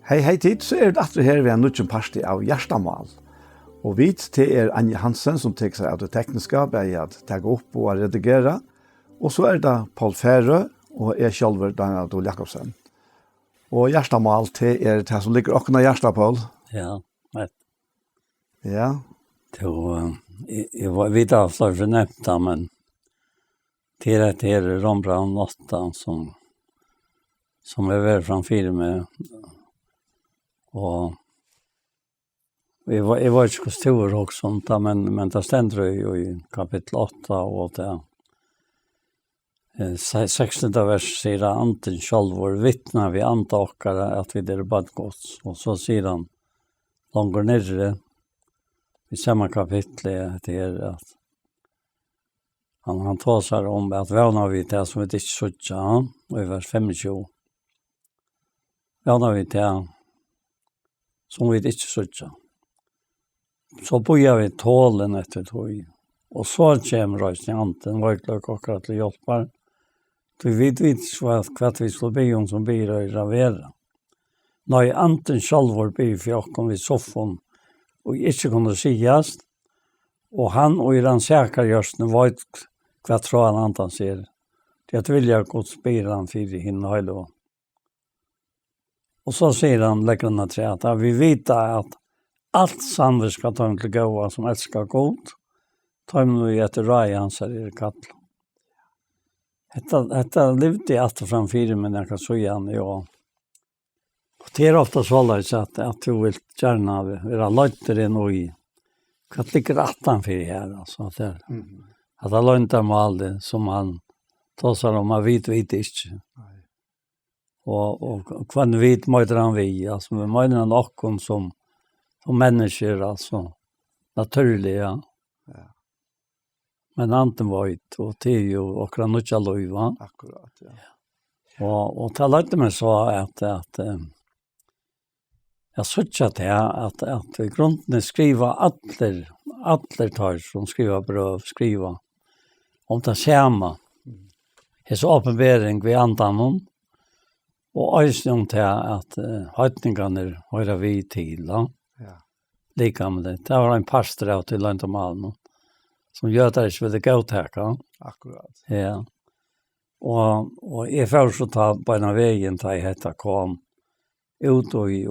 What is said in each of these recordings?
Hei, hei tid, så det at her ved en nødvendig parti av Gjerstamal. Og vi til Anja Hansen som tar seg av det tekniske, bare at ta opp og redigere. Og så det Paul Færø og jeg selv, Daniel Adol Jakobsen. Og Gjerstamal til det som ligger åkne Gjersta, Paul. Ja, vet. Ja. Jeg var videre for å nevne det, men til Rombrand 8 som vært framfyr med. Og jeg var ikke stor også, men det stender jo i kapittel 8 og det 16. vers sier Anten selv vår vittne vi anta okkara at vi er badgods. Og så sier han langt nere i samme kapittel til at han tar seg om at vana vi til som vi ikke sutja, og i vers 25. Vana vi til som vi ikke sutja. Så bøyer vi tålen etter tog. Og så kommer røysen anten, vøykløk akkurat til hjelper. Vi vet ikke hva vi skal be om som blir å ravere. Når anten selv blir for åkken vid soffon, og ikke kunne sies, og han og i den sækergjørsten vet hva tror han anten sier. Det vilja Guds ber han for henne hele. Og så sier han, legger han til at vi vet at alt samver skal ta til gåa som elsker godt, ta vi etter rei hans her i kattel. Dette levde jeg etter framfyr, men jeg kan så igjen, ja. Og det ofte så at du vil gjerne være løyter inn og i. Hva ligger 18 for her, altså. At det løyter med alle som han tar seg om, man vet ikke. Og hva vet møter han vi, altså. Vi møter han åkken som mennesker, altså. Naturlig, ja. Men anten vet, og det jo akkurat nødja løyva. Akkurat, ja. Og det løyte meg så at jeg sørger til at i grunden skriver alle tar som skriver brøv, skriver om det samme. Det så åpenbering ved andanen, og også om til at høytningene hører vi til, da. Ja. Lika med det. Det var en pastor av til Lantamalen, som gjør det ikke ville gå til. Akkurat. Ja. Og jeg får så ta på en av veien til jeg heter kom ut og i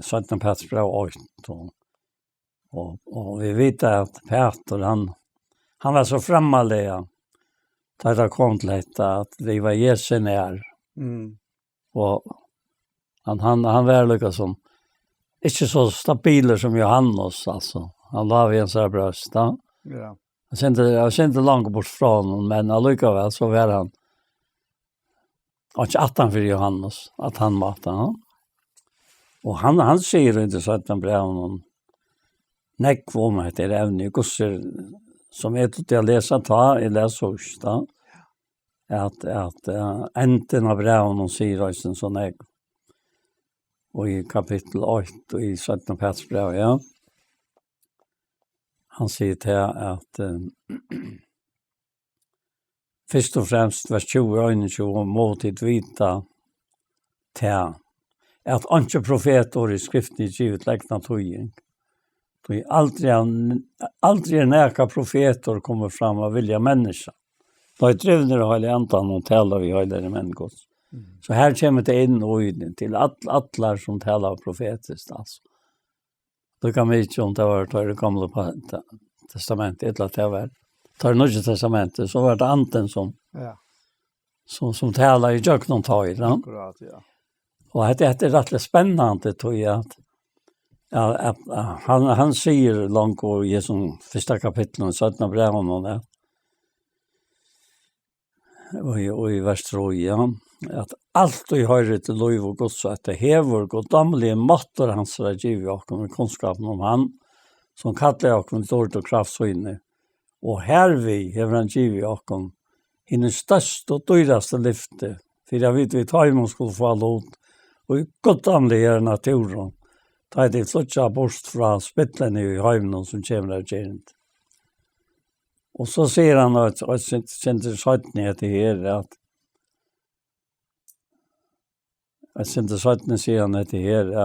17. Petersbrev 8. Og vi vet at Peter, han var så fremmelig, da det kom til dette, at det var Jesu nær. Og han var liksom som ikke så stabile som Johannes, altså. Han la vi en sånn brøst, da. Ja. Jeg kjente langt bort fra honom, men allikevel så var han ikke 18 for Johannes, at han måtte han. Og han sier ikke så at han ble noen nekv om etter evne, gusser som til å lese ta, jeg leser også da, at enten av breven sier også sånn nekv. Og i kapittel 8 og i 17. Petersbrev, ja. Han sier til at først og fremst vers 20 må til vite til at ikke profeter i skriften i givet legna tøying. Aldri næka profeter kommer fram av vilja mennesker. Da drivner og hele antan og taler vi hele mennesker. Så her kommer det inn og inn til alle som taler profetisk, altså. Det kan vi ikke om det var det gamle testamentet, et eller annet det var det nye testamentet, så var det anten som taler i jøkken tar. Akkurat, ja. Og det er rettelig spennende, tror jeg, at han sier langt i første kapittel, 17. breven, og i vers 3, ja, at alt vi hører til lov og gods, at det hever goddommelige måtter hans er givet oss med kunnskapen om han, som kaller oss med dårlig og kraftsøyne. Og her vi hever han givet oss henne største og dyreste lyfte, for jeg vet vi tar imot skulle få lot, og i goddommelige naturen, da de flyttet bort fra spittlene i høymen som kommer av gjerent. Og så sier han at kjente søytene til her, at jag syns inte så att ni ser han det här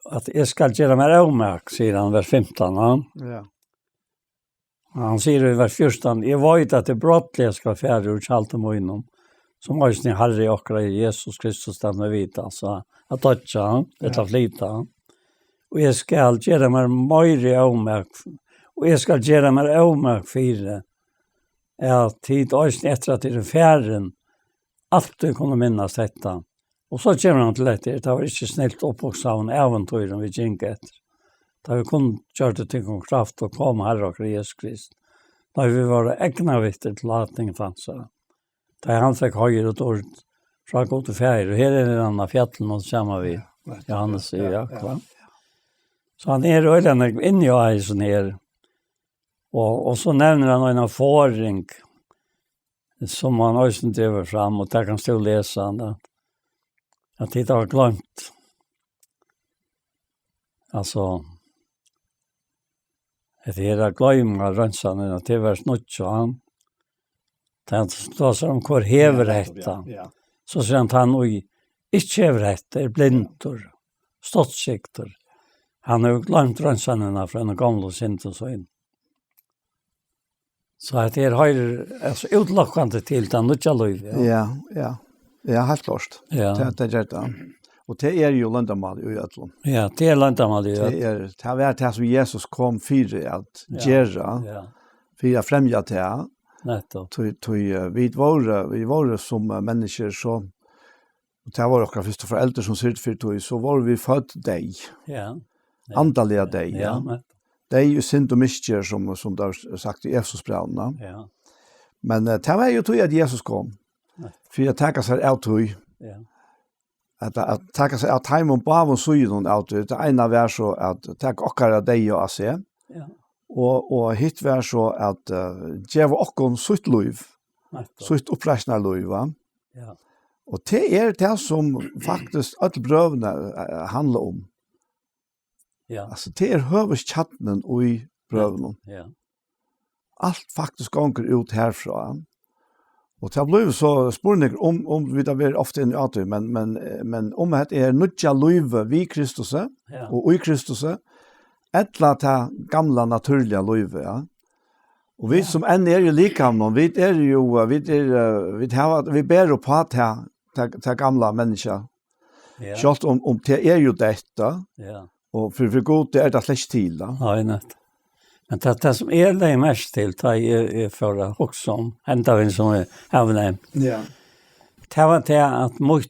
att jag ska göra mig avmärk, säger han vers 15. Ja. Han säger i vers 14, jag vet att det brottliga ska färre ur kalt och inom, som också ni Herre och Jesus Kristus den vita, alltså att toucha, att flyta. Och jag ska göra mig mer avmärk, och jag ska göra mig avmärk för det. Tid också efter att det är färren, alltid kunna minnas detta. Och så kommer han till det var inte snällt uppvoksa av en äventyr vi gick efter. Da vi kun gjøre det til kraft og kom Herre og Jesus Krist. Da vi var egna viktig til latning fanns. Da han fikk høyre et ord fra god til feir. Og her er det denne fjallen, og så kommer vi. Johannes i Jakva. Så han øyne inn i eisen her. Og så nevner han en erfaring som han også driver fram, og der kan stå og lese han. At det har glemt. Altså, det är att glömma rönsan att det var snutt så han. Det står som kvar hever detta. Så säger han och inte hever detta är blintor, stottsiktor. Han har glömt rönsanerna från den gamla synd och så in. Så att det har alltså utlockande till den nutja liv. Ja. Ja, helt klart. Ja. Det är det. Och det är ju landamal i ödlom. Ja, det är landamal i ödlom. Det är det som Jesus kom för att göra. Ja. För att främja det. Nettopp. Vi var som människor så det var också först för äldre som sitt för så var vi född dig. Ja. Andaliga dig. Ja. Det är ju synd och misstjer som det har sagt i Efesosbrevna. Ja. Men det var ju tog att Jesus kom. För att ta sig av tog. Ja. Att ta sig av time och bavon syden av det. Det ena var så att ta okkara dig och se. Ja. Och hit var så att ge okkon sitt liv. Sitt uppräkna liv, va? Ja. Och det är det som faktiskt alla brövna handlar om. Ja. Alltså det är hövudskattnen i brövna. Ja. Allt faktiskt gånger ut härifrån. Och det har blivit så spårning om vi där ofta in i att men om det är nutja liv vi Kristus och i Kristus ettla ta gamla naturliga liv, ja. Och vi som än är ju likamnon, vi ber upp på ta gamla människa. Ja. Självt om det är ju detta. Ja. Och för god det är det släkt till då. Ja, nej. Men det som är det mest till är för att också om ända vi som är även. Ja. Det var det att mot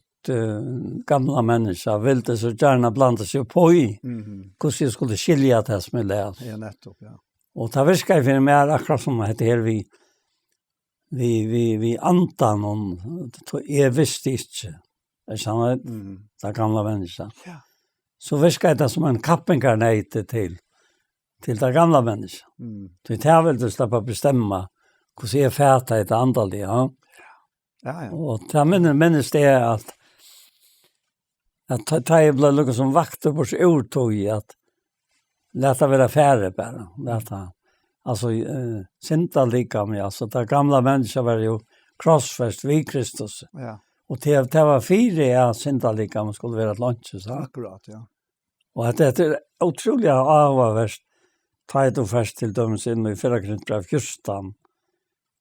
gamla människor ville så gärna blanda sig på i. Hur jag skulle skilja det som är det. Ja, nettopp, ja. Och det viskar för mig akkurat som det här vi antan om är visst inte. Det är samma det gamla människor. Ja. Så viskar det som en kappingarnejte till det gamla människan. Det är väl att släppa bestämma hur är fäta i det andaliga. Ja. Ja. Och det minns det är att ta i bland något som vakter på sig ordtog i att låta vara färre bara. Alltså synta lika med. Alltså det gamla människan var ju krossfäst vid Kristus. Ja. Och det var fyra att synta lika med skulle vara ett lunch. Akkurat, ja. Och att det är otroligt avvärst. Ta ett och först till döms in i 4 Korinthierbrev 14.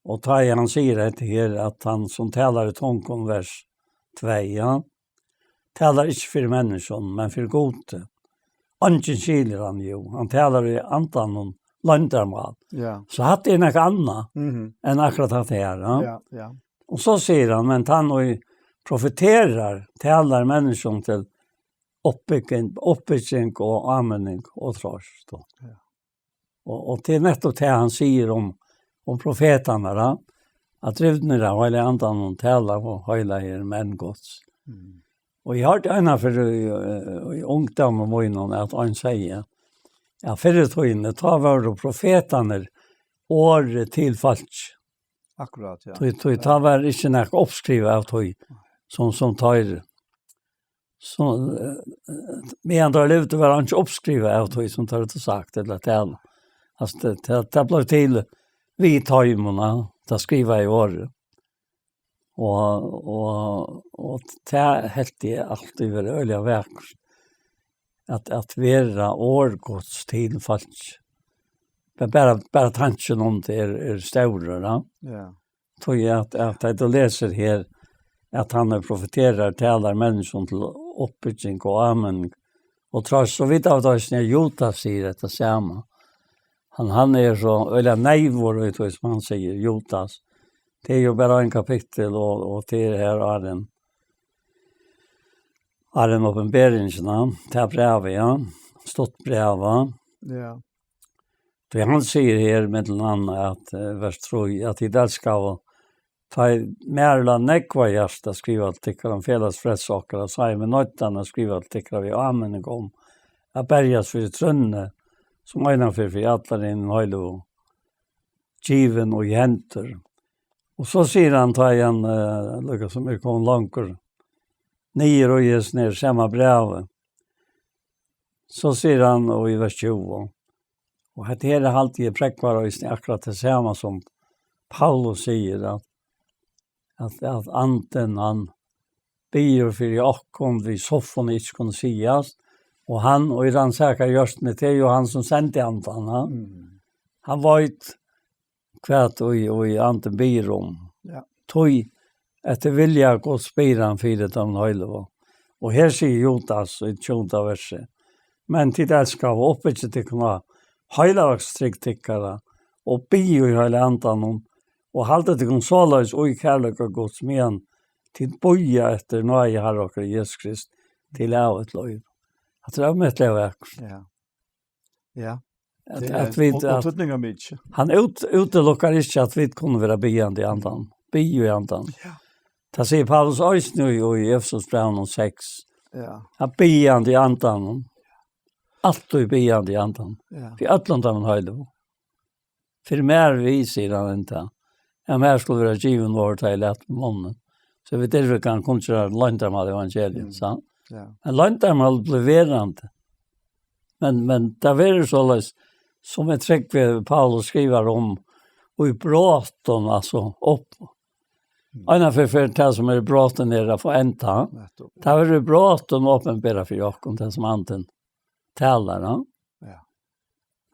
Och han säger det här att han som talar i tångon vers 2, ja, talar inte för människan, men för gode. Anken skiljer han ju. Han talar i antan om landarmal. Ja. Så hade det något annat än akkurat det här. Ja? Ja. Och så säger han, men han och profeterar, talar människan till uppbygging och användning och tröst. Ja. Och det är nettopp det han säger om profeterna, att drivna av hela andan och tala och hela er män gods. Och jag har det ena för i ungdom och möjligen att han säger, ja, förut ta var profeterna år till falsk. Akkurat, ja. Ta var inte något uppskrivet av tog som tar så medan det levde var han inte uppskrivet av tog som tar det sagt eller tal. Alltså det blev till vi tajmorna att skriva i år. och det helt det alltid väl öliga verk att vara årgods till folk. Men bara tanken om det är större, va? Ja. Tror jag att du läser här att han profeterar talar människan till uppbygging och amen. Och trots så vitt av det när Jota säger det samma. Han är så eller nejvor ut som han säger Jotas. Det är ju bara en kapitel och det här är en uppenbarelse till brevet, ja. Stått brevet. Ja. Det han säger här med den andra att vers 3 att det ska ta merla nekva hjärsta skriva till om felas fredssaker och säga med nöttarna skriva till vi amen om att bergas för trönne som ena för alla in höjlo given och jenter. Och så säger han ta igen lukka som är kom långkor. Nier och ges ner samma brev. Så säger han och i vers 20. Och det här är alltid präckvar och akkurat det samma som Paulus säger att anten han ber för jakom vid soffon inte kunde sägas. Och han och i den säkra görsten det är ju han som sände antan. Han var ett kvärt och i anten ber om. Ja. Tog att det vilja gå spiran för det om höjlo. Och här säger Jotas i 20 verset. Men till det ska vara uppe till kunna heilagsstriktikkara og bio i heile andan og halda til konsolais og i kærleika Guds men til boja etter nøye Herre og Jesus Krist til av et løy. At det er med et løy. Ja. Ja. At vi och tutninga mycket. han utelukkar ikke at vi kunne være biande i andan. Bio i andan. Ja. Det sier Paulus også nu i Efesos brev 6. Ja. At biande i andan. Allt och biande i andan. Ja. För Atlantamen höjde. För mer vi säger han inte. Ja, mer skulle vara given vår till att månen. Så vi därför kan kontra lantarmal evangelien, så. Ja. Men lantarmal blev verande. Men det var så läs som ett träck vi Paulus skriver om och i bråten alltså upp. Ena för det som är bråten där för änta. Det var bråten uppenbara för Jakob den som anten talar, ja. Ja.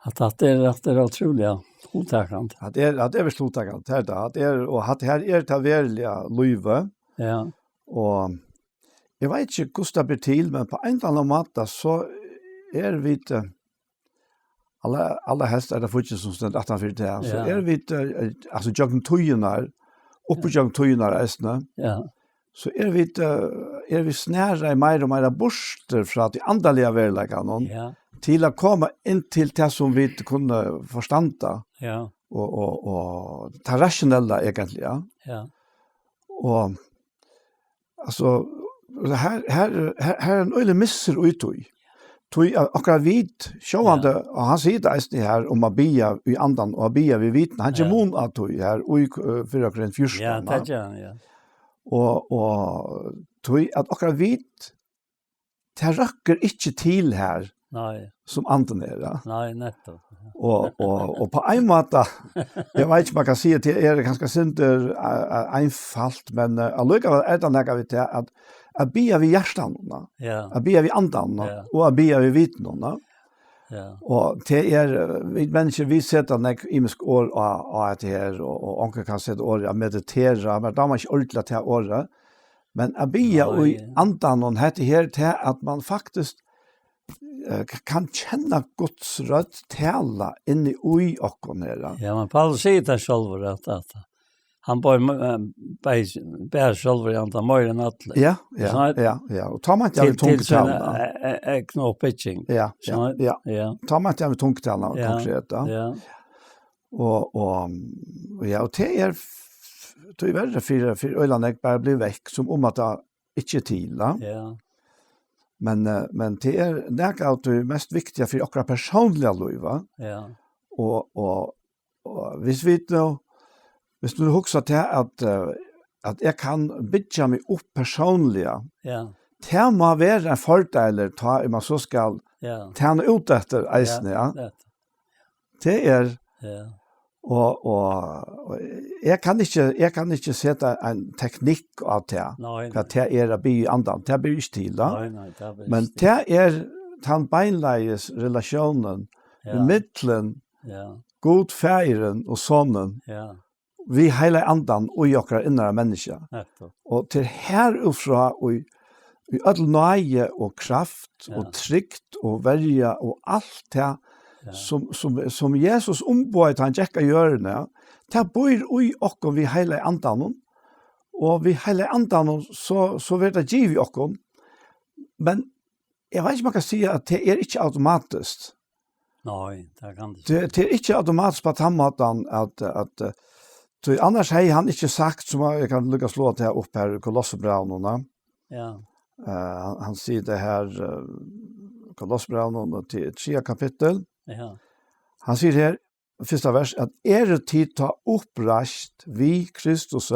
Att det är otroliga otäckande. Att det är väl slotakande det är och att här är det verkliga löve. Ja. Och jag vet inte hur det blir till men på en eller annan måte så är vi alla hästar där fortsätter som stund 18 det så är vi alltså joggen tojunar uppe joggen tojunar ästna. Ja. Så är vi snära i mer och mer borster från att de andliga verkligheten Ja. till att komma in till det som vi inte kunde förstå. Ja. Och ta rationella egentligen. Ja. Och alltså här är en öle misser utoj. Tog akkurat vit sjåvande och han säger det här om att bia i andan och bia vi vitna. Han gemon att tog här och för akkurat första. Ja, det är ja. Og tog at akkurat vit det røkker ikke til her Nej. som anden er. Ja. Nej, nettopp. Og på en måte, jeg vet ikke man kan si at det er ganske synder einfalt, men allikevel er det nægget vi til at bia vi hjertene, Ja. at bia vi anden, Ja. og at bia vi vitene. Ja. Og det vi mennesker, vi setter nek imisk år av det her, og onker kan sette år av meditere, men da er man ikke ordentlig til året. Men jeg blir og i andan og dette her til at man faktisk kan kjenne Guds rødt tale inni ui okkon her. Ja, men Paulus sier det selv at han bär själv i antal mer än alla. Ja. Och tar man inte av tungtalen. Till knopitching. Ja. Tar man inte av tungtalen konkret. Ja. Och det är tyvärr för ölanäck bara blir väck som om att det inte till. Ja. Men det är det mest viktiga för akkurat personliga liv. Ja. Och hvis du husker til at jeg kan bygge meg opp personlige, det må være en fordel ta man så skal tjene ut etter eisene, ja. Det er, Og jeg kan ikke sette en teknikk av det. Hva det å bli i andan. Det blir ikke til da. Men det den beinleies relasjonen i midtelen, god feiren og sonen. Vi hele andan og jokkar innere mennesker. Og til her ufra og i all nøye og kraft og trygt og verja og alt det som Jesus ombøyde han tjekka hjørne, det bor i okkom vi hele andan, og vi hele andan så vil det giv i okkom. Men jeg vet ikke man kan si at det ikke automatisk. Nei, det kan det ikke. Det ikke automatisk på den måten at annars har han ikke sagt, som jeg kan lykke slå det opp her i Kolossebrevnene. Ja. Han sier det her Kolossebrevnene til 3. kapittel. Ja. Han sier her, første vers, at tid ta opprast vi Kristus,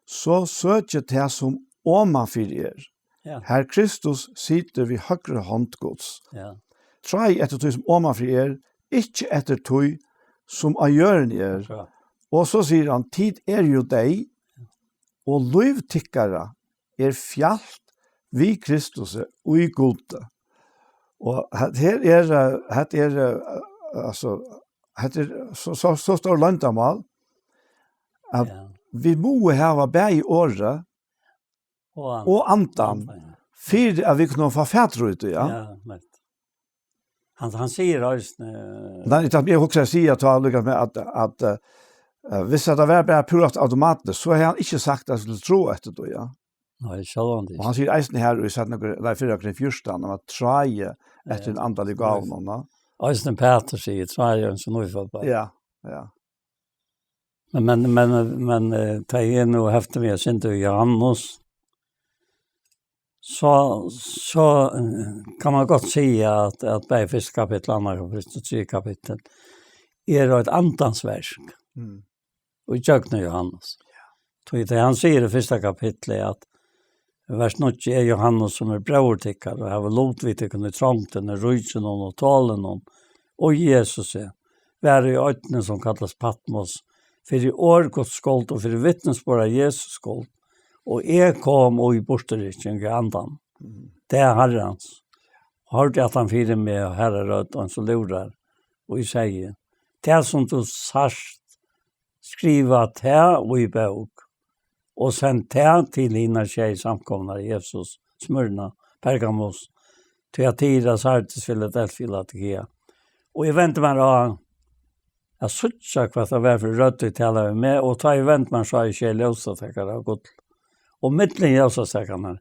så søker det som omanfyr Ja. Her Kristus sitter vi høyre håndgods. Ja. Trai etter tog som omanfyr ikke etter tog som av gjøren Ja. Og så sier han, tid jo deg, og lovtikkere fjalt vi Kristus og i gode. Og her så står landamal at vi må hava bæg i året og andan for at vi kunne få fætro ut, ja. Ja, han sier også... Nei, jeg også sier at hvis det var bare purat automatisk, så har han ikke sagt at jeg skulle tro etter det, ja. Nei, sjålvan det. Og han sier eisen her, og i 4.14, om at traje etter en andal i gavn. Eisen Peter sier, traje en sånn uifølt. Ja. Men det nå hefter vi sin til Johannes, så kan man godt si at bei første kapittel, andre kapittel, 3 kapittel, et andansverk. Og i kjøkne Johannes. Det han sier i første kapitlet at vers 9 Johannes som brøvertikker og har lovtvittingen i trångten, i rydsen og talen og Jesus være i øytene som kalles Patmos for i år Guds skuld og for i vittnesbord av Jesus skuld og jeg kom og i borterikken i andan. Det Herrens. Hørte at han fyrer med og herre rødt og han så lurer og jeg sier det som du sørst skriva det og i bok og sendt det til hina tjej samkomna Jesus, Smyrna, Pergamos, Thyatira, Sardis, Philadelphia, Laodicea. Og jeg venter meg da, jeg sutsa hva det var for rødt å tale med, og ta jeg venter meg så i kjell ljøsastekkere og godt. Og mittlen ljøsastekkerne,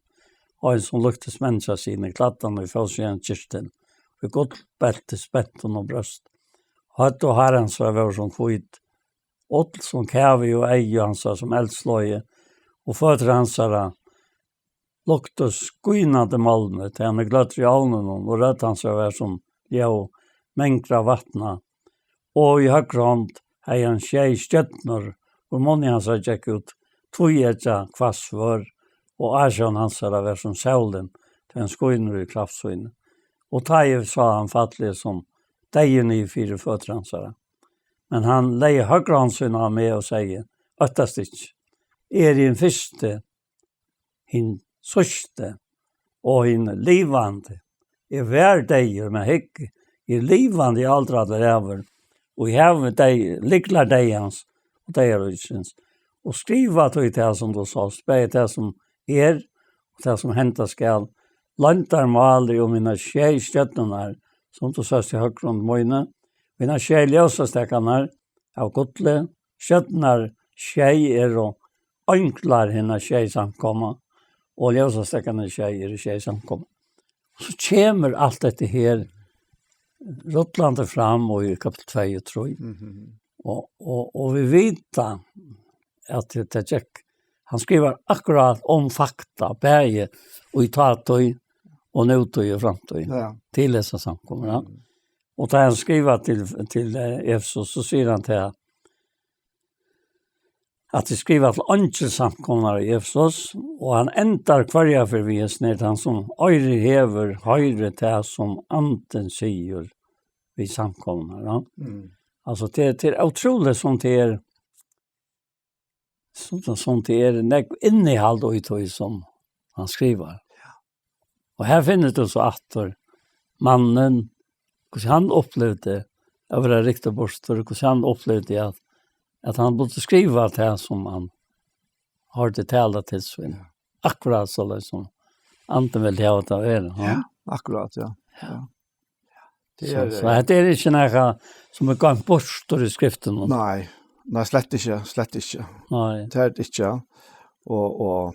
og en som luktes mennesker sine, klattene i Felsjøen kyrsten, for godt belte, spett og brøst. Hatt og herrens var som kvitt, ått som kæve og eie hans som eldsløye, og føtter hans lukte skuinade malene til han gløtter i alnen og rødt hans var som mengder av vattna. Og i høyre hånd har han tjej støttner, hvor mange hans gikk ut, tvojetja kvassvør, og æsjon hans var som saulen til en skuiner i kraftsøyne. Og taie sa han fattelig som deien i 4 føtter hans. Men han leier høyre håndsyn av med og sier, øttast ikke, i en første, hin sørste, og hin livande, vær deier med hekk, livande i aldrade ræver, og hever deg, liklar deg hans, og deier utsins, og skriva til det som du sa, speg det som og det som hentas skal, lantar maler om mina tjej støttene som du sa til høygrund møyne, mina tjej ljøsastekene av godle, støttene tjej og anklar henne tjej samkomma, og ljøsastekene tjej i tjej samkomma. Så kommer alt dette her, Rottlandet fram og i kapitel 2 og 3. Og vi vet at det Jack han skriver akkurat om fakta, bæge og i tatøy og nøtøy og framtøy til disse samkommer. Og da han skriver til Efesos, så sier han til at de skriver til andre samkommer i Efesos, og han endar kvarja for vi ned han som øyre hever høyre til som anden sier vi samkommer. Alltså det är otroligt som det är som det är innehåll och utøy som han skriver. Och här finner du så att mannen, hur han upplevde att vara riktigt borster, hur han upplevde att han borde skriva det som han har det talat till sig. Akkurat så som Anton vill ha det av er. Ja, akkurat, ja. Det är så det är inte några som är gått bort i skriften. Nej, slett inte. Nej. Det är det inte. Och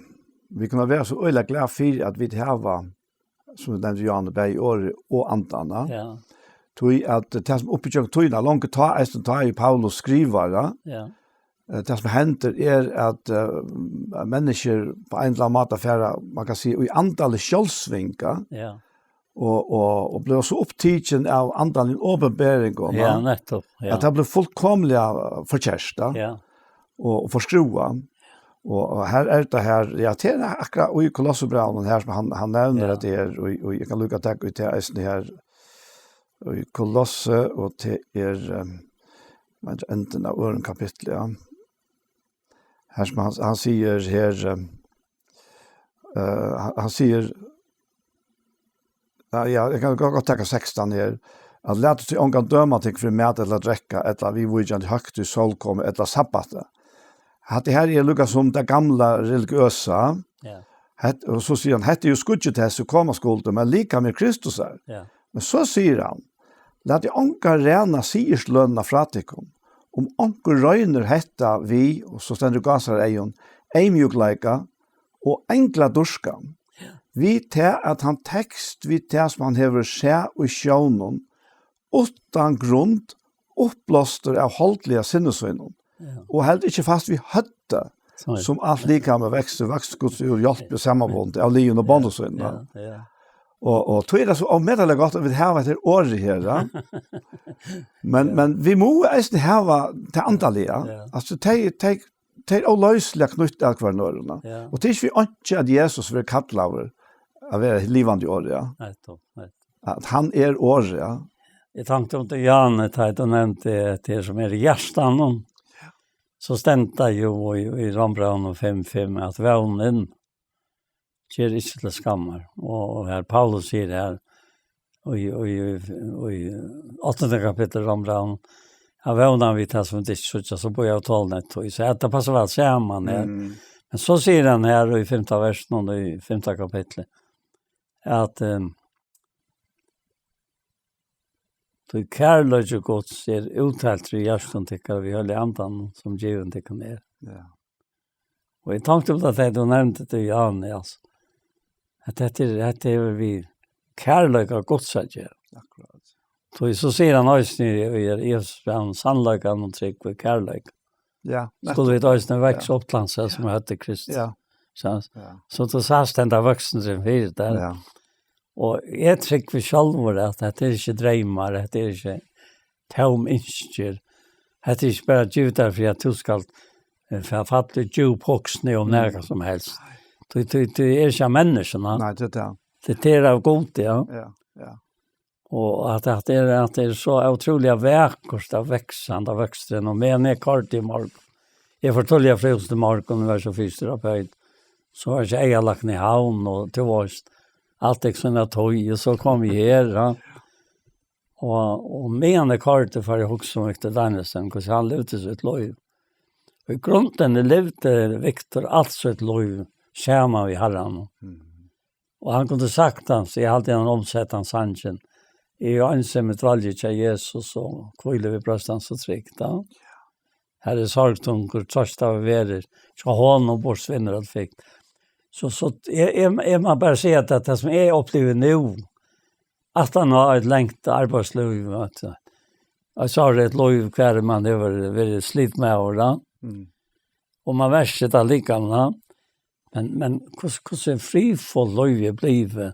vi kan vara så öliga glada för att vi har som den Johan Berg och Antarna. Ja. Tog att det som uppbyggt tog långt ta i Paulus skriver. Ja. Det som händer är att människor på en eller annan måte affärer, man kan säga, i antallet självsvinka. Ja. Och blev så upptidsen av antallet åbenbäring. Ja, nettopp. Ja. Att det blev fullkomliga förkärsta. Ja. Och förskruva. Och här är det här, ja, det är akkurat i Kolosserbrevn här som han nämner att det är, och jag kan lukka takk ut det här i Kolosse, och det är änden av ören kapitel, ja. Här som han säger här, han säger, ja, jag kan gå tacka 16 här, att lät oss till ångan döma till för mat eller dräcka, eller vi vujande högt i solkomme, eller sabbatet. Att det här är lukas som det gamla religiösa. Ja. Och så säger han, hette ju skudget här så kommer skulden, men lika med Kristus är. Ja. Men så säger han, lät det ånka rena sigerslönna fratikum. Om ånka röjner hetta vi, och så ständer gasar ejon, eimjukleika och enkla durskan. Vi tar att han text vi tar som han hever se och sjönon, utan grund, uppblåster av hållliga sinnesvinnen. Ja. Och helt inte fast vi hötte som allt lika med växt Guds ur hjälp och sammanbund av lion och band och så. Ja. Och tror det så av medel gott att vi har ett år här. Men vi måste äst ha till antaliga. Alltså ta olösliga knytt av kvarnörerna. Och tills vi inte att Jesus vill kalla över att vara livande år, ja. Att han är år, ja. Jag tänkte om det Jan har nämnt det som är hjärtan. Så stänta ju i Rombraun och 5.5 att vånen ger inte till skammar. Och här Paulus säger här i 8 kapitel Rombraun, jag vånar vid det som det inte så börjar jag tala nätt. Så det passar väl samman här. Men så säger han här i 5:e versen och i 5:e kapitlet att då kärlöjt Guds är uttalt i hjärtan tycker vi höll i andan som given tycker ner. Ja. Och jag tänkte på att du nämnde det Jan, alltså. Att det är vi kärlöjt av Guds att göra. Akkurat. Så ser han också i sannlöjkan och tryck på kärlöjt. Ja. Skulle vi också växa upp till sig som hette Kristus. Ja. Så då sades den där vuxen som fyrt där. Ja. Og jeg trykker vi selv at det er ikke drømmer, det er ikke tom innskjer. Det er ikke bare djuter for at du skal fatte djuphoksne om noe som helst. Du er ikke menneskene. Nej, det är. Det er av god, ja. Ja. Og at det er så utrolig vekkert av veksten, og med en kort i morgen. Jeg fortøller jeg frøst i morgen, og var så fysioterapeut. Så var ikke jeg lagt ned i havn, og til vårt. Allt är såna tøy, och så kom vi här. Ja. Och med en karte för jag också mycket Danielsen, hur han levde så ett liv. Och i grunden levde Viktor alltså ett liv, skärma vi Herren. Och han kunde sagt han, så jag hade en omsättande sanchen. I ensamhet valget till Jesus och kvile vi bröstan så tryggt. Ja. Här är sorgtunker, tröst av väder, så honom bort svinner allt fick. Så är man bara säga att det som är upplever nu att han har ett längt arbetsliv att jag sa det ett liv kvar man det var väldigt slit med och och man värst det likadant men hur fri för liv blir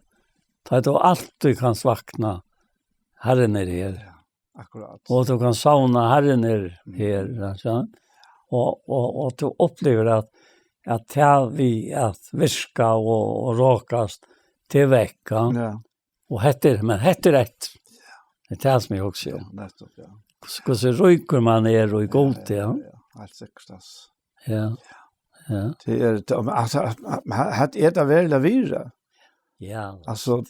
ta då allt du kan vakna Herren är här. Akkurat. Och du kan sauna Herren är här så och du upplever att vi att viska och råkast till veckan. Ja. Och heter rätt. Det är det som jag också gör. Nettopp, ja. Så ryker man och i god, ja. Ja, helt sikkert, altså. Ja. Ja. Det altså, det veldig virre. Ja. Altså,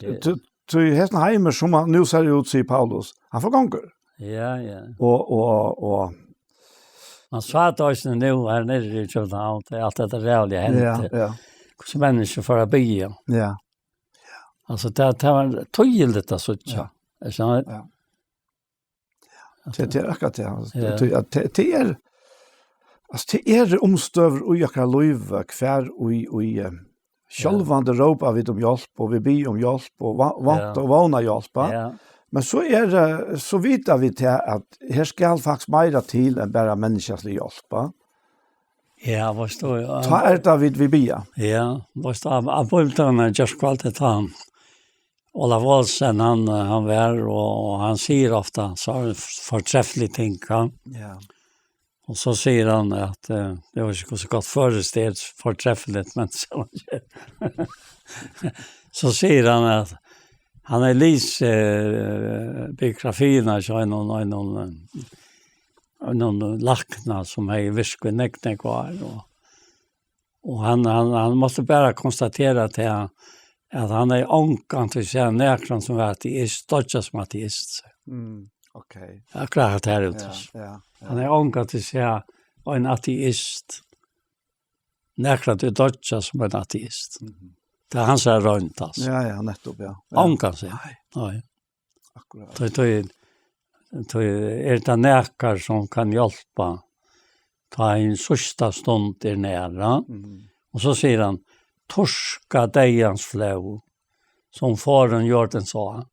du hesten heimer som han nu ser ut, sier Paulus, han får ganger. Ja, ja. Og Man sa att oss nu här nere i Köpenhamn, det är allt detta rävliga hänt. ja. Som människor för att bygga. Ja. Alltså det var tydligt att sådär. Ja. Ja. Det akkurat det. Det är alltså det är omstöver och jag kan lova kvar och självande råpa vid om hjälp och vi ber om hjälp och vant och vana hjälpa. Ja. Men så det så vet vi till att här ska faktiskt mer till än bara människans hjälpa. Ja, vad står jag? Ta det vi ber. Ja, vad står av bultarna just kvalitet han. Ola Wallsen han var och han säger ofta så förträffligt ting kan. Ja. Och så säger han att det var inte så gott föreställt förträffligt men så säger han att han är lis biografierna så är någon lackna som är viskve näckne kvar och han måste bara konstatera att han är ånkan till sig näkran som är ateist, dodja som ateist. Okej. Akkurat det här ute. Ja. Han är ånkan till sig en ateist. Näkran till dodja som en ateist. Det är hans rönt alltså. Ja, nettopp, ja. Ånkan sig. Ja. Akkurat. Det är det näkar som kan hjälpa. Ta en sista stund nära. Och så säger han torska dejans flöv som faren gör den så.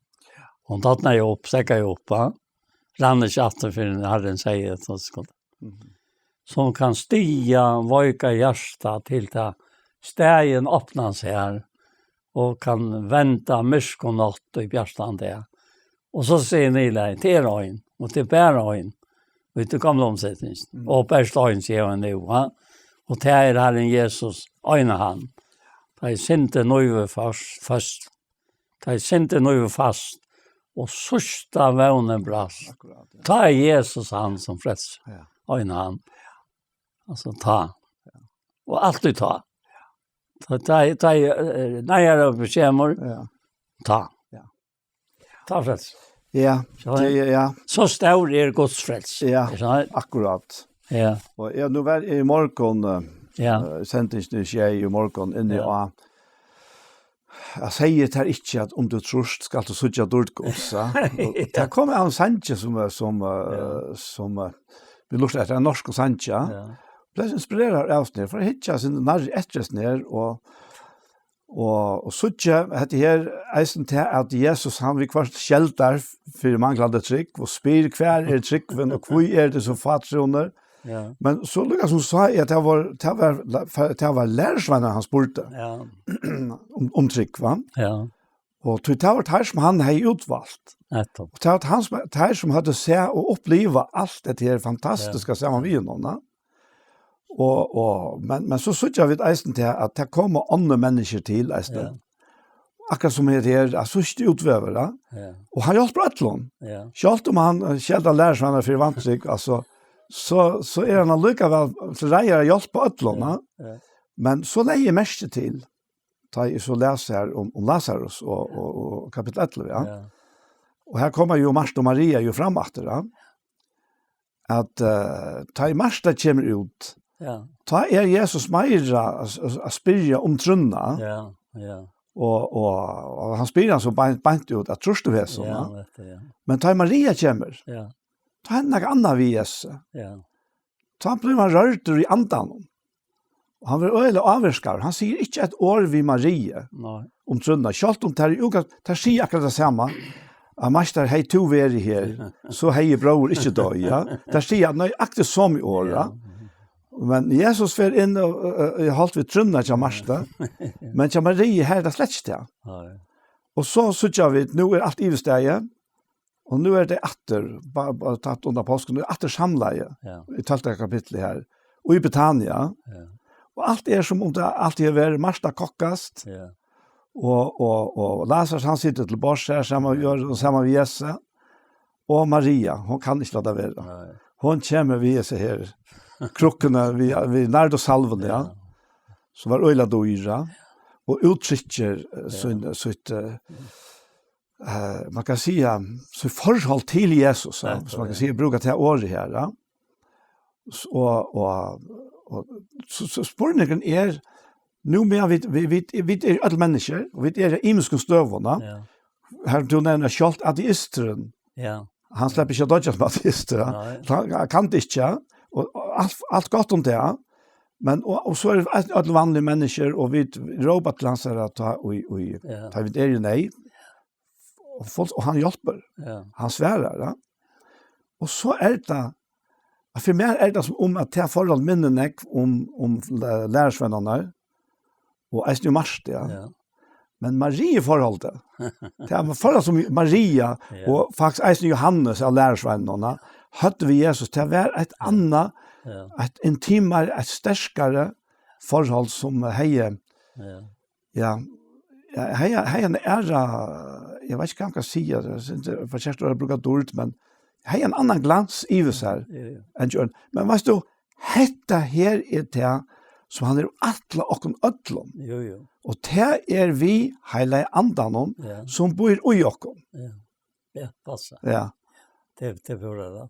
Hon tattnar ju upp, stäcker ju upp. Rann inte att för en herren säger så skott. Som kan stiga vojka hjärta till det stägen öppnas här och kan vänta mysk och natt i bjärstan där. Och så säger Nila till ögon och till bärögon. Vet du gamla omsättning. Och bärstagen säger han nu. Och det är Herren Jesus ögna han. Det är inte nöjve fast. Det är inte nöjve fast. Och sista vånen brast. Ta Jesus han som frälser. Ögna han. Alltså ta. Och alltid ta. Ta när jag är uppe kämmer. Ta. Ta frälser. Ja. Så stor är Guds frälse. Ja, akkurat. Ja. Och nu var i morgon sentens i morgon inne och jag säger det här inte att om du trust ska du söka dåligt gossa. Det kommer en sanje som vi lustar efter en norsk sanje. Ja. Blev inspirerad av det för att hitta sin närre ettres ner och söka att det här eisen till att Jesus han vi kvart skältar för manglande trick och spyr kvar trickven och hur det så fattrunder. Ja. Men så lyckas hon säga att det var lärsvänner han spurte. Ja. om trick va? Ja. Och det var det som han hade utvalt. Och det var hans det som hade se och uppleva allt det här fantastiska samman vi någon. Men så söker vi eisen till att det kommer andra människor till eisen. Ja. Akkurat som är sista utvövare. Ja. Och han hjälper Atlon. Ja. Självt om han skällde lärsvänner för vantryck, alltså så är han allikevel så reier jeg hjelp på Atlon. Men så leier jeg mest til ta jeg så läser här om Lazarus och kapitel 11. Ja. Och här kommer ju Marta och Maria ju fram efter det. Att ta i Marta kommer ut. Ja. Ta Jesus Maira att spyrja om trunna. Ja. Och han spyr han så bant ut att tröst du så. Ja. Men ta i Maria kommer. Ja. Ta henne något annat vid Jesus. Ja. Ta blir man rört i andan. Och han vill öle avskar. Han säger inte ett år vid Maria. Nej. Om trunna. Schalt om tar sig akkurat det samma. Master hej to veri här. Så hej bror inte då, ja. Där säger han nej aktivt som i år. Ja. Men Jesus för in och halt vid trunna till Master. Men till Maria här det släckt det. Nej. Och så jag vet nu är allt i stället. Och nu är det bara tatt under påsken, nu är det samleie i 12 kapitlet här. Och i Betania. Ja. Och allt är som om det alltid har varit Marsta kockast. Ja. Och Lazarus han sitter till bors här samma med Jesus. och Maria, hon kan inte låta vara. Nej. Hon kommer via sig här. Krockorna vi närd och salven, ja. Så var öjla dyra. Och uttrycker sitt man kan säga så förhåll till Jesus, så man kan säga brukar ta året här, ja. Och så spårningen är nu med vi är alla människor och vi är imenska stövona. Ja. Här du nämner skalt ateisteren. Ja. Han släpper inte dodja som ateister. Han kan det inte, och allt gott om det. Men och så är det alla vanliga människor och vi robotlansar att ta och ta vid är nej. Och han hjälper. Ja. Han svärar, ja. Och så är det för mig är det som om att ta förhåll minnen om lärarsvännerna och är ju mars det. Ja. Men Marie förhållet. Det var förra som Maria och faktiskt Eisen Johannes av lärarsvännerna hade vi Jesus till att vara ett annat, ett intimare, ett starkare förhåll som heje. Hejen är, jag vet inte vad jag kan säga, för kärstår jag brukar dåligt, men hejen en annan glans i oss här. Men vet du, detta här är det som han är atla och ödlom. Jo. Og det er vi heile andanon som bor i okkom. Ja, passa. Ja. Det borde det.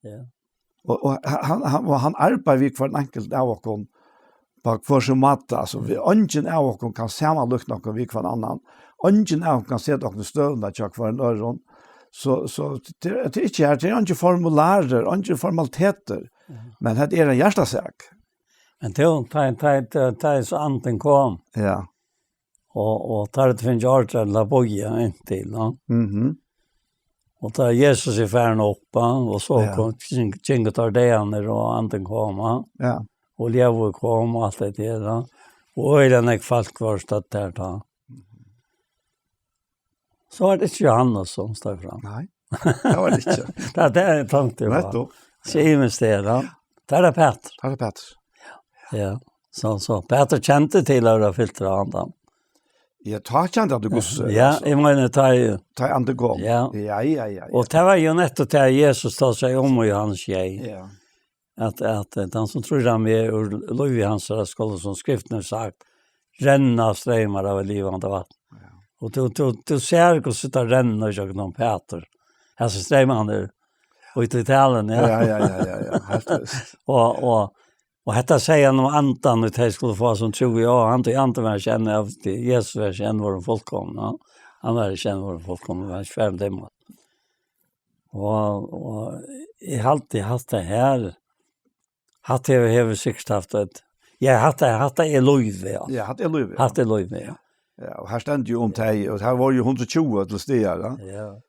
Ja. Og han arbeider vi hver enkelt av okkom på hver som mat. Altså, ingen av okkom kan samanlukte okkom vi hver annan. Ingen av okkom kan se okkom støvende til hver en øron. Så det er ikke her, det er ikke formularer, ikke formaliteter. Men det er en hjertesak. Men det är så anten kom. Ja. Och tar det finns arter la boja in till, no. Och tar Jesus i färden uppa och så kom tjänga tar det ner och anten komma. Ja. Och Levo kom och allt det där. Och ölen folk var stått där då. Så är det Johannes som står fram. Nej. Det var det inte. Det är tanke det var. Simens det då. Det är Peter. Ja, så Peter kjente til å filtre andan. Jeg tar kjent at du går. Ja, jeg mener ta andre gång. Ja. Ja. Og det var jo nettopp til Jesus tar seg om i hans jeg. Ja. At den som tror han med lov i hans skole som skriften har sagt, renna strømmer av livande vatten. Ja. Og du ser hvordan det renner ikke noen Peter. Altså strømmer han der ute i talen, ja. Ja. Helt visst. Och detta säger han om antan att jag skulle få som tror jag han till antan var känner av Jesus var känner vår folkkomna. Han var känner vår folkkomna var svärd dem. Och I alltid haft det här. Hatt jag har säkert haft ett. Jag hatt det är lov. Ja, hatt det lov. Hatt det lov. Ja. Ja, och här ständ ju om dig och här var ju 120 till stigar, va? Ja.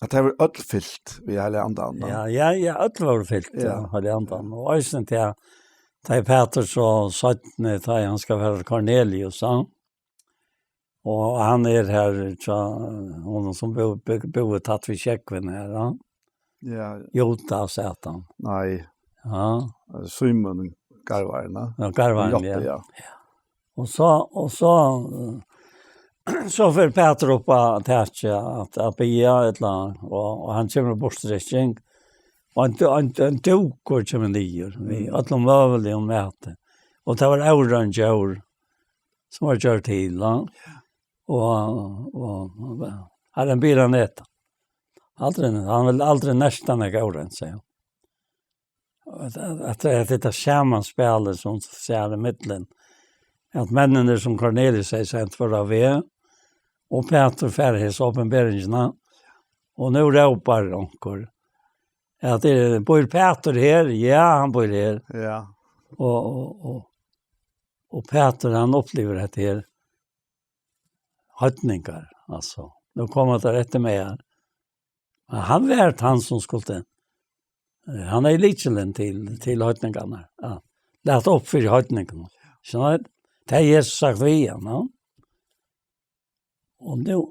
Att det var öllfyllt vi hela andan. Ja, öll var fyllt hela andan. Och sen till Tai Peter så sattne tai han ska vara Cornelius så. Och han är här så hon som bor tatt vi checkven här då. Ja. Jota satan. Nej. Ja. Simon Garvarna. Ja, Garvarna. Ja. Och så för Peter upp att att be ett land och han kommer bort sträckning. Och en dokor som en lier. Vi alla möjliga om mäte. Och det var orange år som var kört till. Och hade en bil han han vill aldrig nästan en orange, säger att det sammanspelet som ser i mitten. Att männen som Cornelius säger sent för av er. Och Peter färdes uppenbarelserna. Och nu ropar onkor. Ja, det bor Peter här. Ja, han bor här. Ja. Och Peter han upplever det här. Hötningar, alltså. De kommer till rätt med här. Men han vet han som skulle. Han är lidselen till hötningarna. Ja. Lät upp för hötningarna. Så det är Jesus sagt vi igen. Ja. Och nu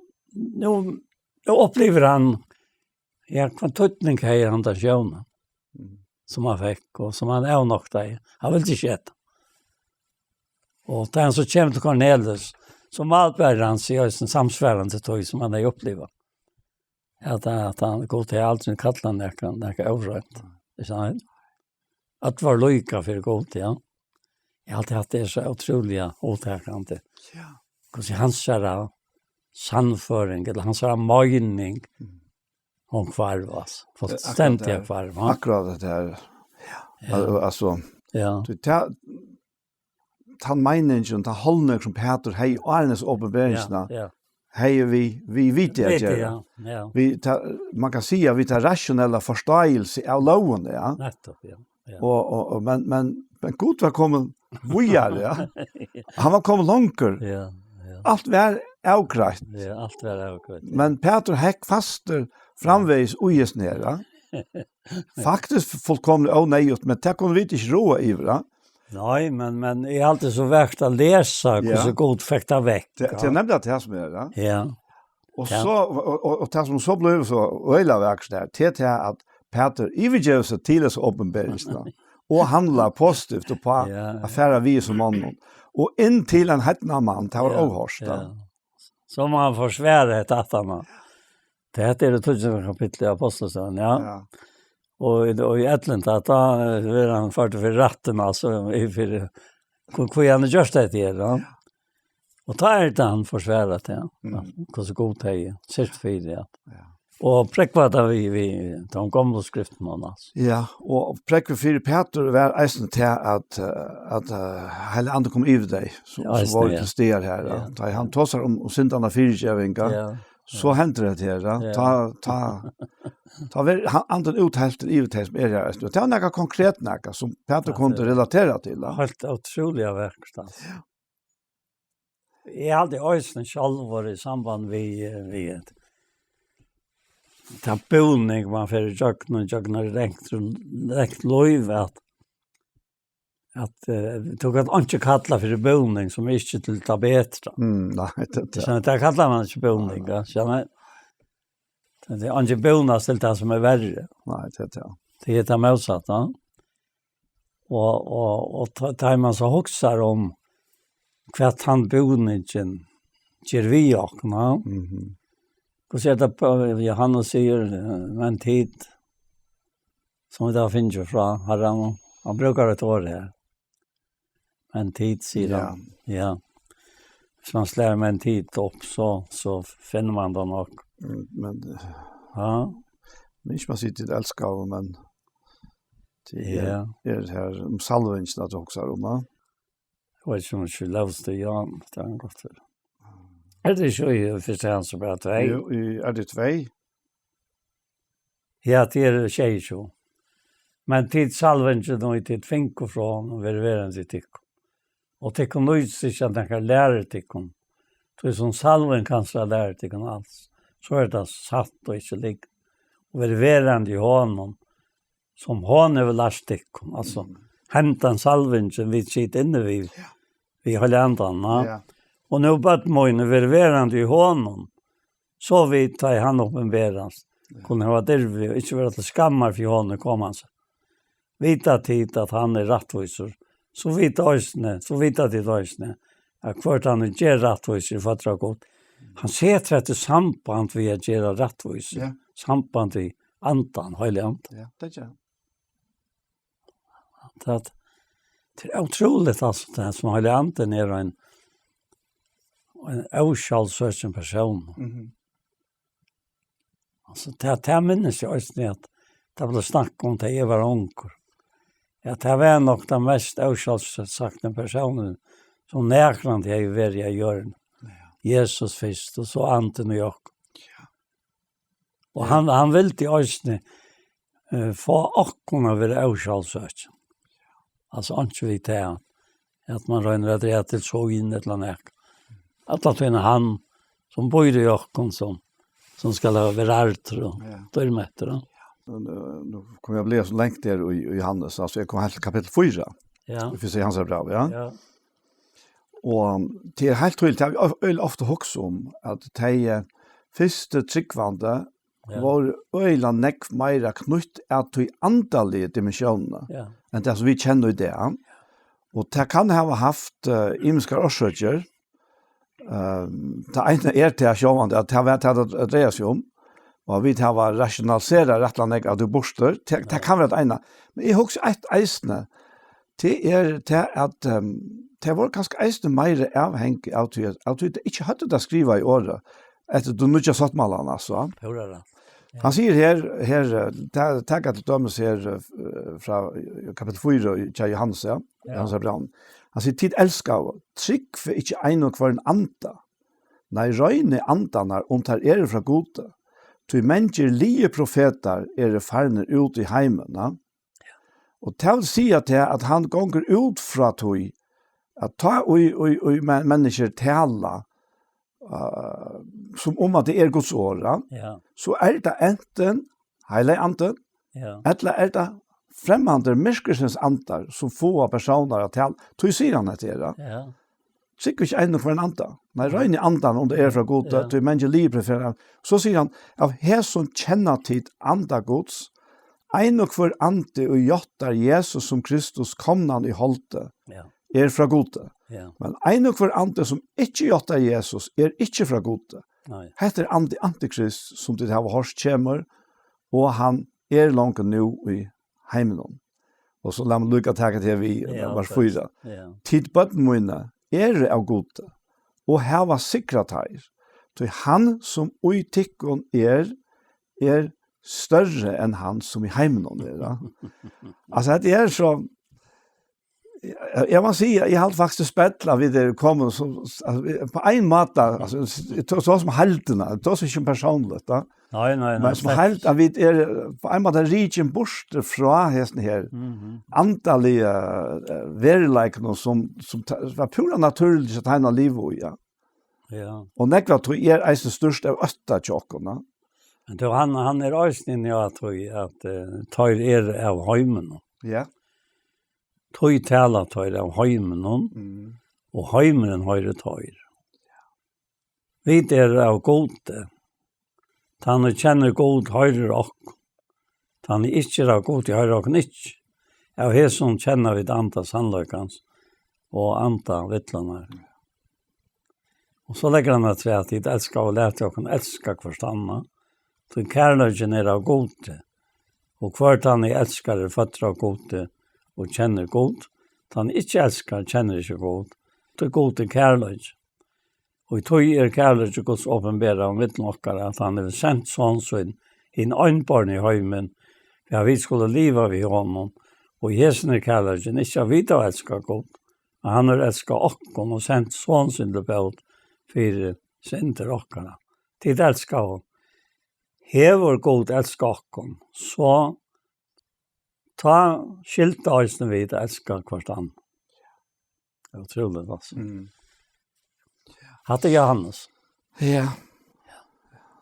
upplever han kvantutning här han där sjön. Som han fick och som han är nog där. Han vill inte skjuta. Och den så kommer till Cornelius som allt bär han sig i en samsvärande tog som han har upplevt. Att han går till allt som kallar näka övrigt. Det är sant. Att var lojka för god till, ja. Jag har alltid haft det så otroliga åtäckande. Ja. Kanske hans kära sannföring, eller hans kära mening. Hon kvarvas. Fullständiga kvarv. Akkurat det här. Ja. Alltså, ja. Ta meningen, ta hållning som Peter, hej, Arnes uppenbarelserna. Ja. Hej, vi vet det. Ja. Man kan säga att vi tar rationella förståelse av loven, ja. Nettopp, ja. Och men Gud var kommen vidare, ja. Han var kommen långt. Ja. Allt var avgrejt. Ja, allt var avgrejt. Men Peter häck faster framvägs ojesnera. Faktiskt fullkomligt nejut, men det kunde vi inte råa i, va? Nej, men det är alltid så värt att läsa hur så god fäkta väck. Det är nämligen det här som är det. Ja. Och så och det som så blev så öjla verks där till att Peter överger sig till så uppenbarelserna och handlar positivt och på affärer vi som man och in till en hetna man tar avhörst. Så man får sväret att han. Det heter det 12 kapitel i Apostlagärningarna, ja. Och i Atlanta att var han fört för ratten alltså i för han just det där, ja. Och tar det han försvärat det. Hur så god det är. Sist för det. Ja. Och präkvada vi de gamla skrifterna alltså. Ja, och präkva för Peter var eisen till att hela andra kom över dig så var det steg här. Ja. Han tossar om syndarna fyrtjävingar. Ja. Så händer det här. Ta andra uthält till övertest med er. Det var några konkret några som Peter kunde relatera till. Helt otroliga verkstad. Jag hade ösnen själv var i samband med ta boning man för jag direkt lov att tog att inte kalla för boning som inte till ta bättre. Nej, det. Så det kallar man inte boning, ja. Så det är inte bonus till det som är värre. Nej, det. Det heter motsatt, ja. Och tar man så hoxar om kvart han boningen ger vi och, ja. Och så det på Johannes säger en tid som det finns från han brukar det år här. En tid sedan. Ja. Så man slår med en tid upp så finner man den och men ja. Men inte man sitter det älskar men det är här om salvingen att också om va. Och som skulle lovs det ja, det är gott för. Är det så ju för han så bra 2? Är det 2? Ja, det är tjej så. Men tid salvingen då inte ett finko från och ververande till. Och det kan nog inte att den kan lära till. Så som salven kan så lära till alls. Så är det satt och inte ligg. Och ververande i honom som han är väl lastig. Alltså, hämta salven som vi sitter inne vid. Vi har ländarna. Ja. Och nu bad mojne ververande i honom. Så vi tar han uppenberas. Kunde vara dervi och inte vara till skammar för honom komma sig. Vita tid att han är rättvisor. Så vita tid ösne. Att kvart han är rättvisor för att dra gott. Han ser att det samband vi att göra rättvisor. Ja. Samband i antan, helig antan. Ja, det gör. Det är otroligt alltså det som helig antan är en avskaldsöken person. Alltså det minns jag också att det blev snack om det var onkor. Ja, det var nog den mest avskaldsökna personen som närkrande jag var i hjörn. Jesus först och så Anton och Jakob. Ja. Och han ville till ösne få akkorna vid avskaldsöken. Alltså inte vid det att man röjner att det till så in ett eller annat. Att det är han som bor i Jakob som ska vara ärter och dörrmätter. Nu kommer jag bli så längt där i Johannes. Alltså jag kommer helt till kapitel 4. Ja. Vi får se hans brev, ja. Och det är helt tydligt. Jag har ofta också om att det första tryggvande var öjla näck mera knytt att de andaliga dimensionerna än det som vi känner i det. Och det kan ha haft imskar årsöker. Det ena är till att sjåvande att det har varit att dreja sig om. Og vi tar var rationalisera rettlandet av du borster, det kan være det ene. Men jeg husker et eisende, det at det var ganske eisende mer avhengig av at du ikke hadde det skriva i året, etter du nødja sattmalene, altså. Han sier her tenk at det dømes her fra kapitel 4 i Johannes, Johannes Braun. Han sier, tid elskar, trygg for ikke ein og hver en anda. Nei, røyne andanar tar fra gode. Tui mennesker lie profeter farner ut i heimen. Og til å si at han gonger ut fra tui, at ta og mennesker tala, som om at det Guds åra, så det enten heile anden, eller det fremmande myrkelsens andar som få personer at tala. Tui sier han etter det. Sikkert ikke en for en anda. Nei, røyne andan om det fra gode, tui mennesker libre for en. Så sier han, av her som kjenner tid anda gods, ein og for ande og jottar Jesus som Kristus komnan i holte, fra gode. Men ein og for ande som ikke jottar Jesus, ikke fra gode. Heter antikrist som det har hørst kjemmer, og han langt nå i heimen. Og så la meg lukka taket til vi, vers 4. Tid bøtten av gode, og hava sikrat her, til han som ui tikkun større enn han som i heimen. Altså, det så, jeg må si, jeg har faktisk spettlet vid det kommer, på en måte, altså, det som heltene, det er ikke personlig, da. Nei. Men som helt at vi på en måte riken bort fra hesten her, antallige verileikene som var pura naturlig at han har livet i, Og nekva tror eisen størst av østa tjokkene. Men då han eisen inn i at tar av heimen. Ja. Tøy tala tar av heimen, og heimen høyre tar. Vi av gode. Han kjenner god høyre okk. Han ikke av god i høyre okk ikke. Av her som kjenner vi anta sannløkans og anta vittlene. Og så legger han til at de elsker og lærte å kunne elske forstande. Så kærløkken av gode. Og hvert han elsker føtter av gode og kjenner god. Han ikke elsker, kjenner ikke god. Det gode kærløkken. Og i tog kærløkken Guds åpenbæra om vittnokkere at han sendt sånn inn øynbarn i heimen. Ja, vi skulle leve ved honom. Og Jesu kærløkken ikke vidt å elske god. Han elsket okken og sendt sånn sin til bøt for synder okkene. Tid elsker han. Hever god elsker okken. Så ta skilte øyne vidt elsker hverandre. Det er utrolig, altså. Hatte Johannes. Ja.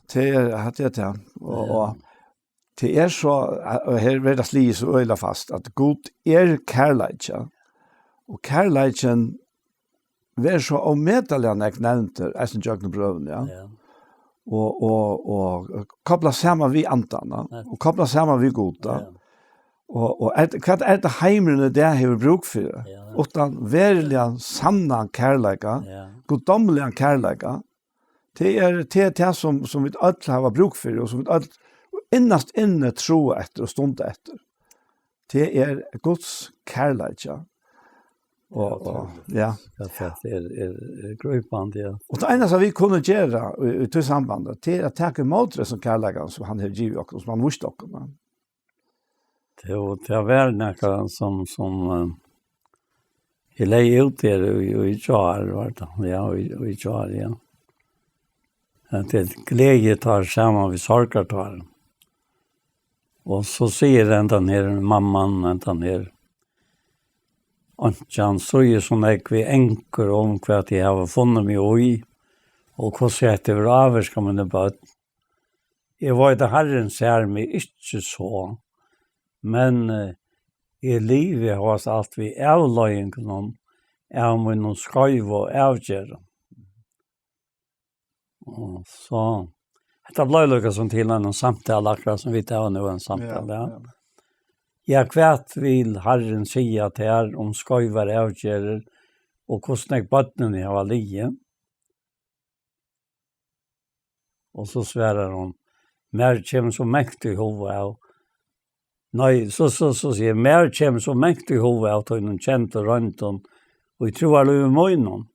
Det hatte det. Og det så, og her vil det slige så øyla fast, at god kærleitja. Og kærleitjen vil så avmedelig han jeg nevnte, eisen jøgne brøven, ja. Og kobla sammen vi antana, og kobla sammen vi goda. Og hva det heimene det har bruk for? Utan verilig sanna kærleika, goddomlig kærleika. Det det som vi alle har bruk for, og som vi alle innast inne tro etter og stunde etter. Det Guds kærleika. Ja. Det grøypand, ja. Og det eneste vi kunne gjøre i til sambandet, det å ta imot det som kærleika som han har givet oss, som han visste oss. Det var noe som jeg leie ut der i Tjar, ja, i Tjar, ja. Det glede tar sammen vi sorger tar. Og så sier den her mamman, den her, han sier sånn at vi enker om hva de har funnet meg i, og hvordan jeg var avvarska mine bøtt. Jeg var det Herren ser meg ikke så, men i livet har alt vi avløyingen av min skøyv og avgjøre. Og så, dette ble lukket som til en samtale, akkurat som vi tar nå en samtale, ja. Ja, kvært vil Herren si at her om skøyver avgjører, og hvordan jeg bøttene har lige. Og så sverer hun, mer kommer så mäkt i huvudet av. Nej, så säger mer kommer så mäkt i huvudet av någon känt och runt om. Och jag tror att möjnon.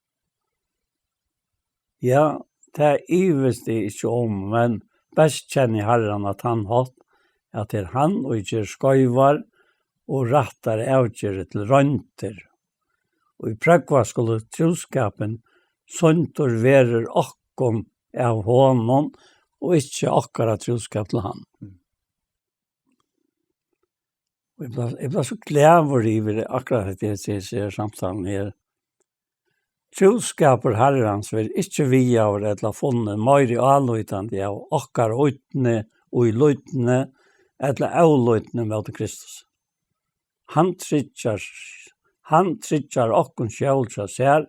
Ja, det är ives det inte om, men bäst känner Herren att han har att det är han och inte skojvar och rattar avgöret till rönter. Og I prekva skulle troskapen sontor verer okkom av honom og ikke akkurat troskap til han. Og jeg ble så glad i akkurat det jeg ser samtalen her. Troskaper herrens vil ikke vi av det eller funnet mer i avløytende av akkurat utne og I løytene eller avløytende med Kristus. Han trykker okken selv til ser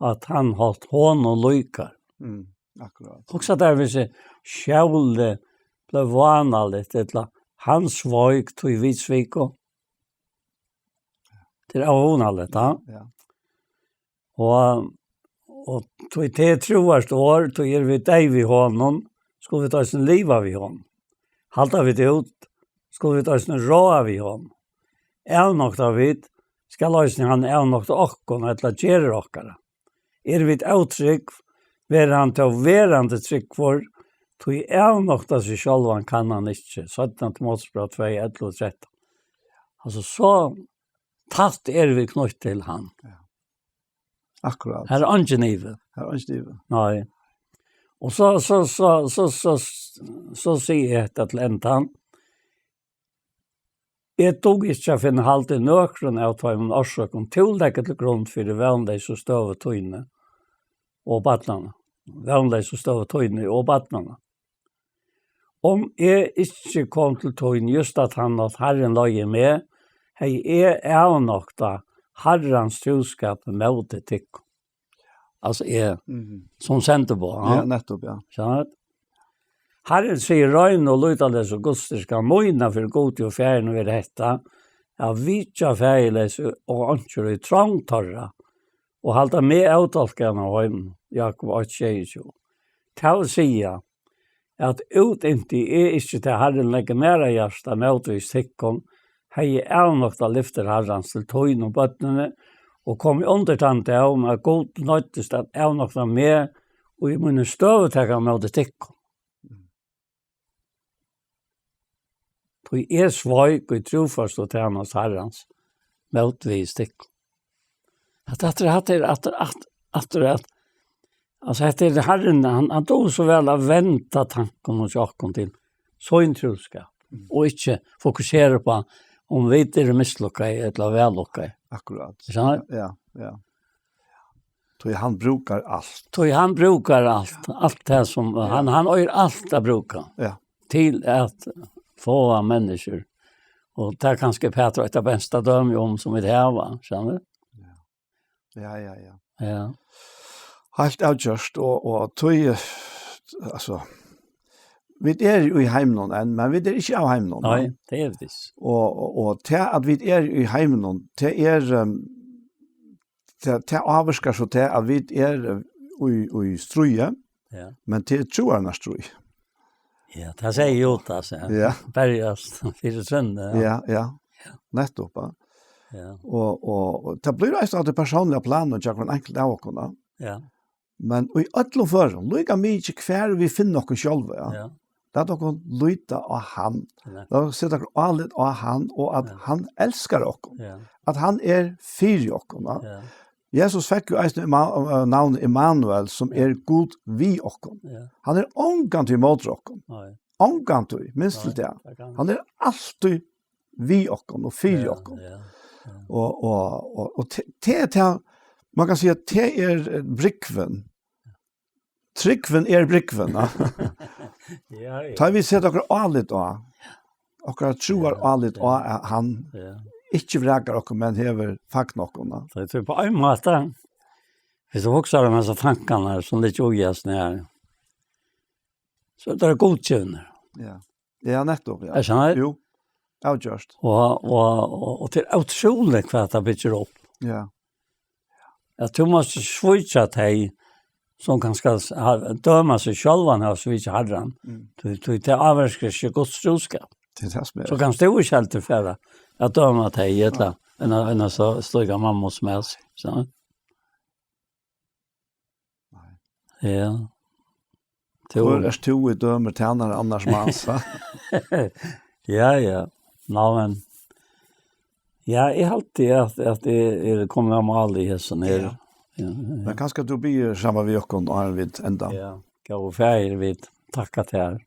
at han holdt hånd og løykar. Akkurat. Også der hvis jeg sjævle ble vanlig til hans vøyk tog vidsviko. Det vanlig, da. Ja. Og tog til troverst år, tog vi deg vi hånden, skulle vi ta sin liv av i hånden. Halta vi det ut, skulle vi ta sin rå av i hånden. Nok David, skal løsne han nok til okkon, eller gjøre okkara. Vi et avtrykk, ver han til verande trykk for, tog nok til seg selv, han kan han ikke. 17 Timotheusbrev 2, 11 og 13. Altså så tatt vi knytt til han. Ja. Akkurat. Her er ikke nivet. Her er ikke nivet. Nei. Og så sier jeg etter til entan, jeg tog ikke å finne halt I nøkron av tøymen årsøkken tildekke til grunn for det vennlige som støver tøyne og badlene. Vennlige som støver tøyne og badlene. Om jeg ikke kom til tøyne just at han at Herren løye med, jeg nok da Herrens troskap med det tikk. Altså som sendte på. Ja, nettopp, ja. Skjønner? Herren sier røyne og løytales og guster skal møyne for god og fjerne ved dette, vitja feiles og ønsker I trangtorra, og halda med avtalkene av høyden, Jakob 8:22. Til å si at utinti ikke til Herren legger mer av hjertet med å stikken, hei nok da lyfter Herrens til tøyne og bøttene, og kom I undertante av med god nøytest at nok da med, og I munne støvetekker med å stikken. Tog svøyk og trofast og tjenest Herrens motvis tikk. At Herren, han tog så vel å vente tanken og sjakken til så en troskap, og ikke fokusere på om vi mislukket eller vellukket. Akkurat. Ja. Tog han brukar allt. Han brukar allt det som, han øyer alt å bruke. Ja. Til at få människor. Och det kanske Peter ett av bästa döm om som vi har, va? Känner du? Ja. Helt avgjørst, og tog, altså, vi jo I heimnon enn, men vi ikke av heimnon. Nei, det det. Og til at vi I heimnon, til avvarskar så til at vi I struje, men til troarna struje. Ja, det sier jo det, ja. Bergast, fire trønne. Ja. Nettopp. Ja. Og det blir reist av det personlige planen, og en enkelt av åkene. Ja. Men I øtlo for, lukka mye hver vi finner noen selv, ja. Det dere lyta av han. Da sier dere alle av han, og at han elskar dere. Ja. At han fyr dere. Ja. Jesus fikk jo navnet Immanuel, som god vi okkon. Ja. Han ångant imot okkon. Ångant i, minst til det. Han alltid vi okkon og fyr okkon. Ja. Og til, man kan si at det brikven. Trykven brikven. Ja. Da vi ser dere alit av. Akkurat troar alit av han. Ja. Ikke vregar okkur, men hever fakt nokkurna. Så jeg tror på en måte, hvis du også har de her tankene som litt ugjøsne her, så det godkjønner. Ja, nettopp, ja. Jeg skjønner? Jo, avgjørst. Og til utrolig hva det bygger opp. Ja. At du måtte svitse til som kan ska döma sig själva när så vi harran. Du det avskräcker sig Guds troskap. Så kan stå i skelter för att döma dig etla en så stora mamma som är så. Ja. Hvor er to i dømer tjenere annars massa? Ja. Men ja, jeg alltid at det kommer av mal i hessen her. Ja. Men kanskje du blir sammen med Jokon og Arvid enda? Ja, og feir vid takka til her.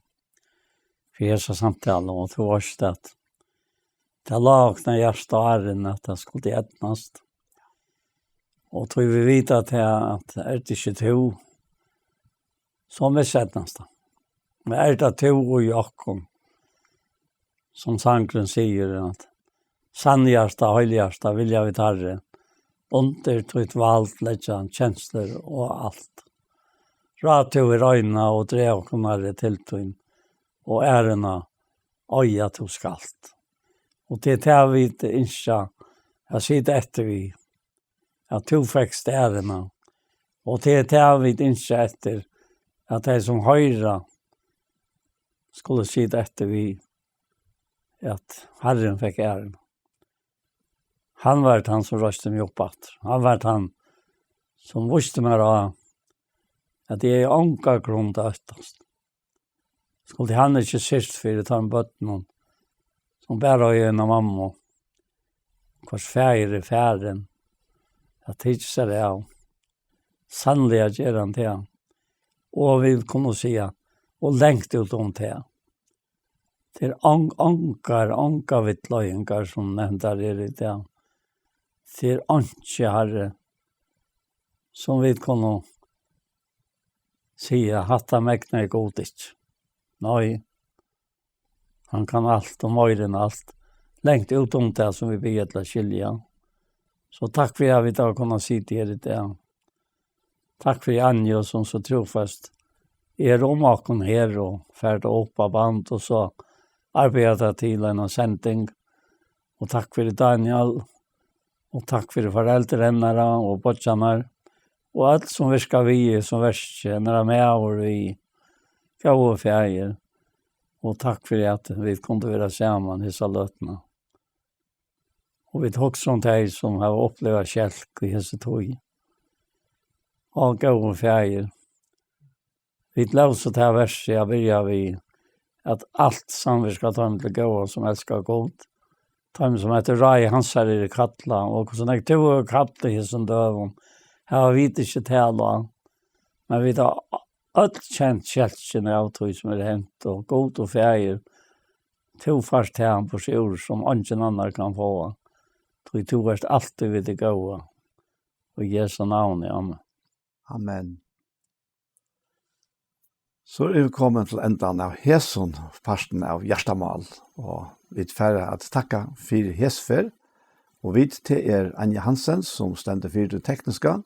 For hesa samtalen, og tog også at det lagna hjärsta og æren at det skulle etnast. Og tog vi vite til at det ikke to som er setnast. Men det to og Jokon som sangren sier at sannhjärsta, höjlighjärsta vilja vi tarre. Under tog valt, lägga känslor och allt. Rat i röjna och drev och kunna till tog. Och ärena öja tog skalt. Och det är vi inte. Jag sitter efter vi. Jag tog fäxt ärena. Och det är vi inte efter. Att det som höjra skulle sitta efter vi. Att Herren fick ärena. Han var han som röstade mig upp att. Han var han som visste mig att det är anka grund östast. Skulle han inte sist för att ta en bötten som bara är en av mamma. Kvars färger färden. Jag tycker det av. Sannliga ger han till. Och vi kommer säga och längt ut om till. Till anka vittlöjningar som nämnda är det. Till anke herre som vi kan säga hatta mäkna i godit. Nej. Han kan allt och mer än allt. Längt ut om det som vi ber till att skilja. Så tack för att vi har kunnat sitta här i det. Tack för Anja som så trofast omakon här och färda upp av band och så arbetar till en sändning. Och tack för Daniel. Och tack för föräldrarna och botjarna. Och allt som vi ska vi som värst när de är och vi gav och färger. Och tack för att vi kunde vara samman i salötna. Och vi tog sånt här som har upplevt kälk i hese tog. Och gav och färger. Vi låser det här värst jag börjar vi att allt som vi ska ta med till gå som älskar god. Tom som heter Rai Hansar i Katla, og så jeg tog Katla i som døven. Jeg vet ikke tala, men vi har alt kjent kjeltkene av tog som hent, og god og fæger. Tog først til han på sjur som ingen annan kan få. Tog først alltid vid det gåa. Og Jesu navn i amen. Amen. Så er vi kommet til enden av Heson, parten av Gjerstamal, og vi færre at takka for Hesfer, og vi til Anja Hansen, som stender for det tekniske,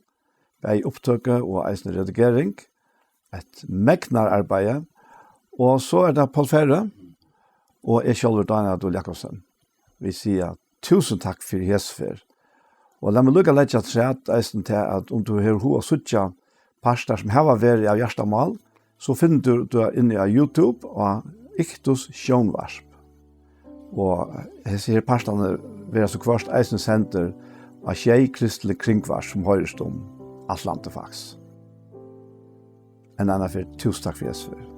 bei opptøkke og eisende redigering, et megnararbeid, og så det Paul Ferre, og jeg selv Daniel Adol Jakobsen. Vi sier 1000 takk for Hesfer. Og la meg lukke litt til at om du har hva suttja parter som har vært av Gjerstamal, så finner du inne av YouTube og Iktus Sjånvarsp. Og jeg sier partene vil så kvart eisen senter av Tjei Kristelig Kringvars som høyres om Atlantefaks. En annen for 1000 takk for Jesper.